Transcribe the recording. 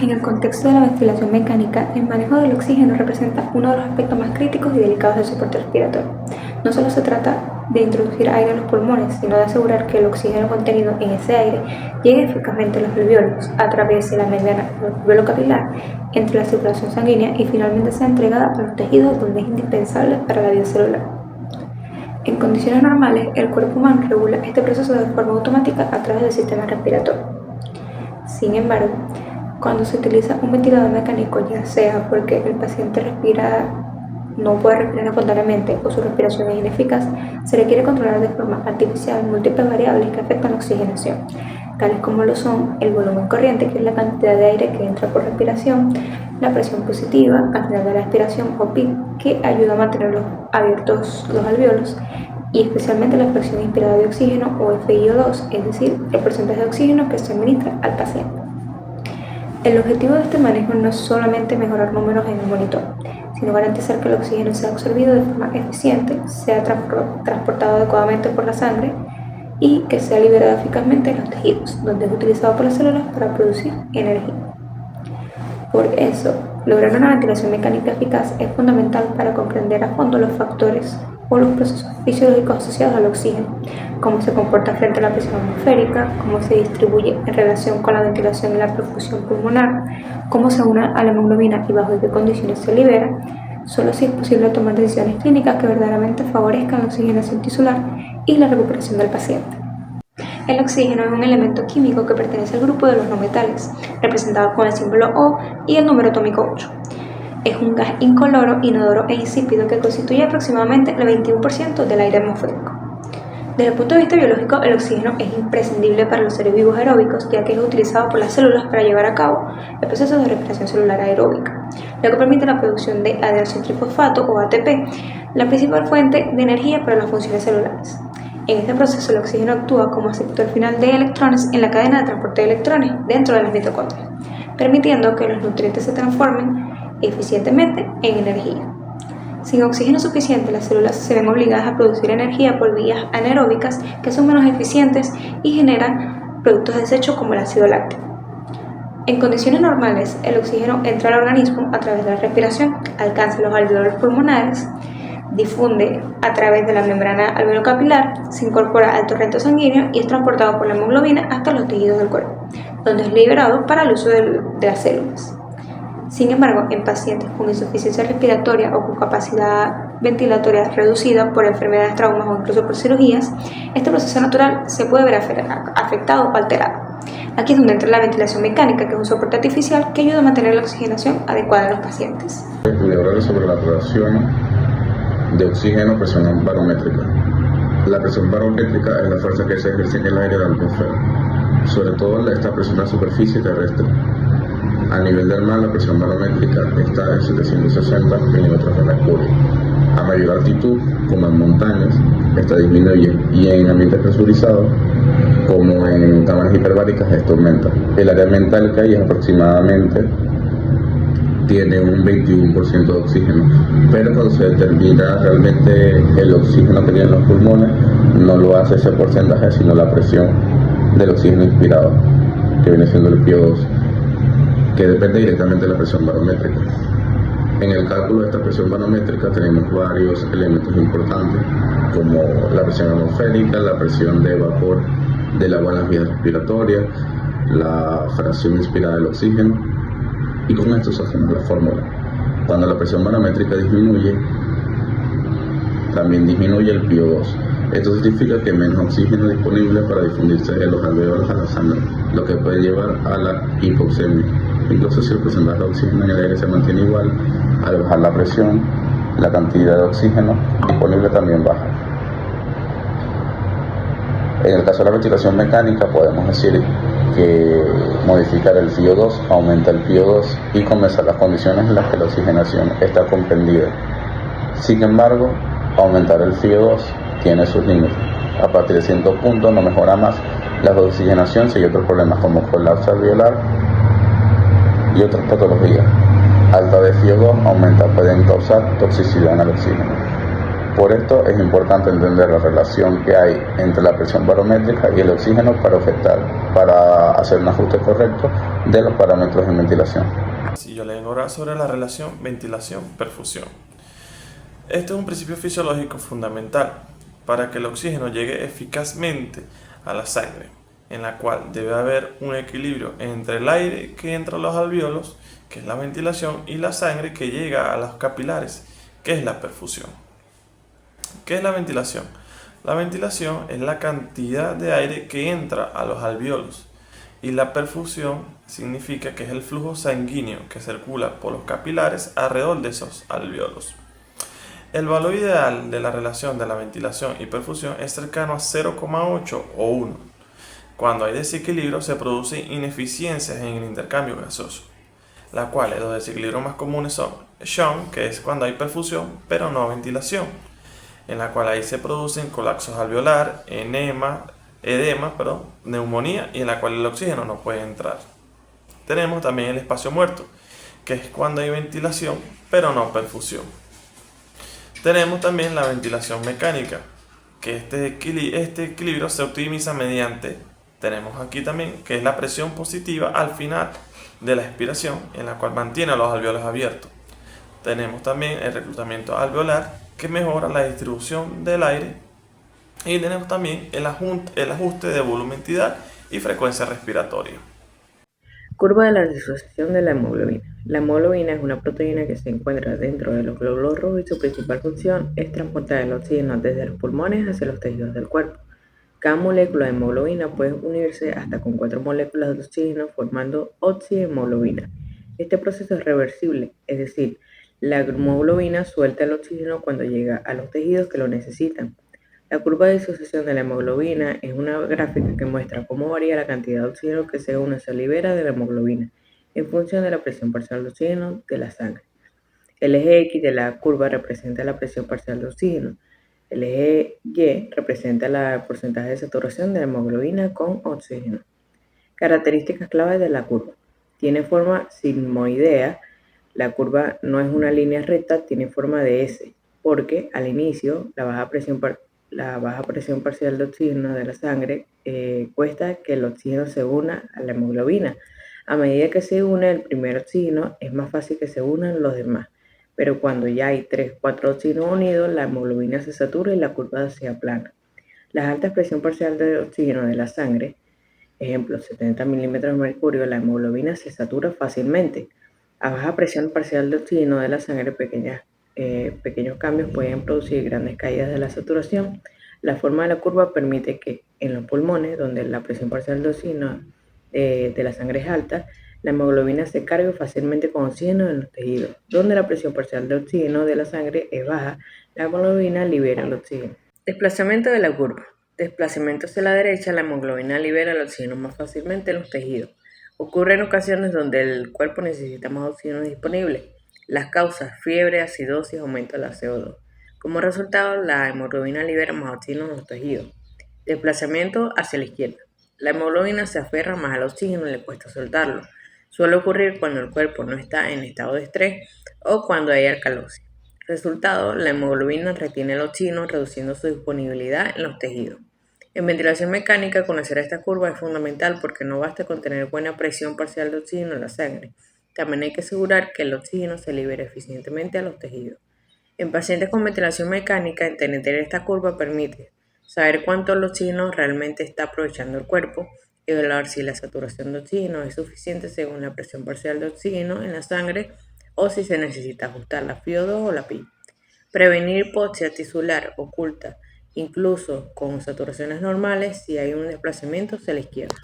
En el contexto de la ventilación mecánica, el manejo del oxígeno representa uno de los aspectos más críticos y delicados del soporte respiratorio. No solo se trata de introducir aire a los pulmones, sino de asegurar que el oxígeno contenido en ese aire llegue eficazmente a los alvéolos a través de la membrana del alvéolo capilar entre la circulación sanguínea y finalmente sea entregada a los tejidos donde es indispensable para la vida celular. En condiciones normales, el cuerpo humano regula este proceso de forma automática a través del sistema respiratorio. Sin embargo, cuando se utiliza un ventilador mecánico, ya sea porque el paciente no puede respirar espontáneamente o su respiración es ineficaz, se requiere controlar de forma artificial múltiples variables que afectan la oxigenación, tales como lo son el volumen corriente, que es la cantidad de aire que entra por respiración, la presión positiva, cantidad de la aspiración o PIB, que ayuda a mantener abiertos los alvéolos, y especialmente la fracción inspirada de oxígeno o FiO2, es decir, el porcentaje de oxígeno que se administra al paciente. El objetivo de este manejo no es solamente mejorar números en el monitor, sino garantizar que el oxígeno sea absorbido de forma eficiente, sea transportado adecuadamente por la sangre y que sea liberado eficazmente en los tejidos, donde es utilizado por las células para producir energía. Por eso, lograr una ventilación mecánica eficaz es fundamental para comprender a fondo los factores o los procesos fisiológicos asociados al oxígeno, cómo se comporta frente a la presión atmosférica, cómo se distribuye en relación con la ventilación y la perfusión pulmonar, cómo se une a la hemoglobina y bajo qué condiciones se libera. Solo así es posible tomar decisiones clínicas que verdaderamente favorezcan la oxigenación tisular y la recuperación del paciente. El oxígeno es un elemento químico que pertenece al grupo de los no metales, representado con el símbolo O y el número atómico 8. Es un gas incoloro, inodoro e insípido que constituye aproximadamente el 21% del aire atmosférico. Desde el punto de vista biológico, el oxígeno es imprescindible para los seres vivos aeróbicos, ya que es utilizado por las células para llevar a cabo el proceso de respiración celular aeróbica, lo que permite la producción de adenosine-trifosfato o ATP, la principal fuente de energía para las funciones celulares. En este proceso, el oxígeno actúa como aceptor final de electrones en la cadena de transporte de electrones dentro de las mitocondrias, permitiendo que los nutrientes se transformen eficientemente en energía. Sin oxígeno suficiente, las células se ven obligadas a producir energía por vías anaeróbicas que son menos eficientes y generan productos de desecho como el ácido láctico. En condiciones normales, el oxígeno entra al organismo a través de la respiración, alcanza los alvéolos pulmonares, difunde a través de la membrana alveolo-capilar, se incorpora al torrente sanguíneo y es transportado por la hemoglobina hasta los tejidos del cuerpo, donde es liberado para el uso de las células. Sin embargo, en pacientes con insuficiencia respiratoria o con capacidad ventilatoria reducida por enfermedades, traumas o incluso por cirugías, este proceso natural se puede ver afectado o alterado. Aquí es donde entra la ventilación mecánica, que es un soporte artificial que ayuda a mantener la oxigenación adecuada en los pacientes. Voy a hablar sobre la relación de oxígeno-presión barométrica. La presión barométrica es la fuerza que se ejerce en el aire de la atmósfera, sobre todo esta presión en la superficie terrestre. A nivel del mar, la presión barométrica está en 760 milímetros de mercurio. A mayor altitud, como en montañas, esta disminuye, y en ambientes presurizados, como en cámaras hiperbáricas, esto aumenta. El área ambiental que hay aproximadamente tiene un 21% de oxígeno, pero cuando se determina realmente el oxígeno que tienen los pulmones, no lo hace ese porcentaje, sino la presión del oxígeno inspirado, que viene siendo el PiO2, que depende directamente de la presión barométrica. En el cálculo de esta presión barométrica tenemos varios elementos importantes, como la presión atmosférica, la presión de vapor del agua en las vías respiratorias, la fracción inspirada del oxígeno, y con esto se hace la fórmula. Cuando la presión barométrica disminuye, también disminuye el PiO2. Esto significa que hay menos oxígeno disponible para difundirse de los alvéolos a la sangre, lo que puede llevar a la hipoxemia. Incluso si el porcentaje de oxígeno en el aire se mantiene igual, al bajar la presión, la cantidad de oxígeno disponible también baja. En el caso de la ventilación mecánica, podemos decir que modificar el FiO2 aumenta el PiO2 y comenzar las condiciones en las que la oxigenación está comprendida. Sin embargo, aumentar el FiO2 tiene sus límites. A partir de cierto punto no mejora más la oxigenación si hay otros problemas como colapso alveolar y otras patologías. Alta de FiO2 pueden causar toxicidad en el oxígeno. Por esto es importante entender la relación que hay entre la presión barométrica y el oxígeno para hacer un ajuste correcto de los parámetros de ventilación. Si yo le vengo ahora sobre la relación ventilación-perfusión. Este es un principio fisiológico fundamental para que el oxígeno llegue eficazmente a la sangre, en la cual debe haber un equilibrio entre el aire que entra a los alvéolos, que es la ventilación, y la sangre que llega a los capilares, que es la perfusión. ¿Qué es la ventilación? La ventilación es la cantidad de aire que entra a los alvéolos, y la perfusión significa que es el flujo sanguíneo que circula por los capilares alrededor de esos alvéolos. El valor ideal de la relación de la ventilación y perfusión es cercano a 0,8 o 1. Cuando hay desequilibrio se producen ineficiencias en el intercambio gaseoso, las cuales los desequilibrios más comunes son Shunt, que es cuando hay perfusión pero no ventilación, en la cual ahí se producen colapsos alveolar, edema, neumonía, y en la cual el oxígeno no puede entrar. Tenemos también el espacio muerto, que es cuando hay ventilación pero no perfusión. Tenemos también la ventilación mecánica, que este equilibrio se optimiza mediante, tenemos aquí también, que es la presión positiva al final de la expiración, en la cual mantiene los alvéolos abiertos. Tenemos también el reclutamiento alveolar, que mejora la distribución del aire, y tenemos también el ajuste de volumetría y frecuencia respiratoria. Curva de la disociación de la hemoglobina. La hemoglobina es una proteína que se encuentra dentro de los glóbulos rojos y su principal función es transportar el oxígeno desde los pulmones hacia los tejidos del cuerpo. Cada molécula de hemoglobina puede unirse hasta con 4 moléculas de oxígeno formando oxihemoglobina. Este proceso es reversible, es decir, la hemoglobina suelta el oxígeno cuando llega a los tejidos que lo necesitan. La curva de disociación de la hemoglobina es una gráfica que muestra cómo varía la cantidad de oxígeno que según se libera de la hemoglobina en función de la presión parcial de oxígeno de la sangre. El eje X de la curva representa la presión parcial de oxígeno. El eje Y representa el porcentaje de saturación de la hemoglobina con oxígeno. Características claves de la curva. Tiene forma sigmoidea. La curva no es una línea recta, tiene forma de S, porque al inicio la baja presión parcial de oxígeno de la sangre cuesta que el oxígeno se una a la hemoglobina. A medida que se une el primer oxígeno, es más fácil que se unan los demás. Pero cuando ya hay 3-4 oxígenos unidos, la hemoglobina se satura y la curva se aplana. Las altas presión parcial de oxígeno de la sangre, ejemplo 70 milímetros de mercurio, la hemoglobina se satura fácilmente. A baja presión parcial de oxígeno de la sangre, pequeños cambios pueden producir grandes caídas de la saturación. La forma de la curva permite que en los pulmones, donde la presión parcial de oxígeno de la sangre es alta, la hemoglobina se carga fácilmente con oxígeno en los tejidos. Donde la presión parcial de oxígeno de la sangre es baja, la hemoglobina libera el oxígeno. Desplazamiento de la curva. Desplazamiento hacia la derecha, la hemoglobina libera el oxígeno más fácilmente en los tejidos. Ocurre en ocasiones donde el cuerpo necesita más oxígeno disponible. Las causas: fiebre, acidosis, aumento de la CO2. Como resultado, la hemoglobina libera más oxígeno en los tejidos. Desplazamiento hacia la izquierda. La hemoglobina se aferra más al oxígeno y le cuesta soltarlo. Suele ocurrir cuando el cuerpo no está en estado de estrés o cuando hay alcalosis. Resultado: la hemoglobina retiene el oxígeno, reduciendo su disponibilidad en los tejidos. En ventilación mecánica, conocer esta curva es fundamental porque no basta con tener buena presión parcial de oxígeno en la sangre. También hay que asegurar que el oxígeno se libere eficientemente a los tejidos. En pacientes con ventilación mecánica, entender esta curva permite saber cuánto el oxígeno realmente está aprovechando el cuerpo, evaluar si la saturación de oxígeno es suficiente según la presión parcial de oxígeno en la sangre o si se necesita ajustar la FiO2 o la PI. Prevenir hipoxia tisular oculta, incluso con saturaciones normales, si hay un desplazamiento hacia la izquierda.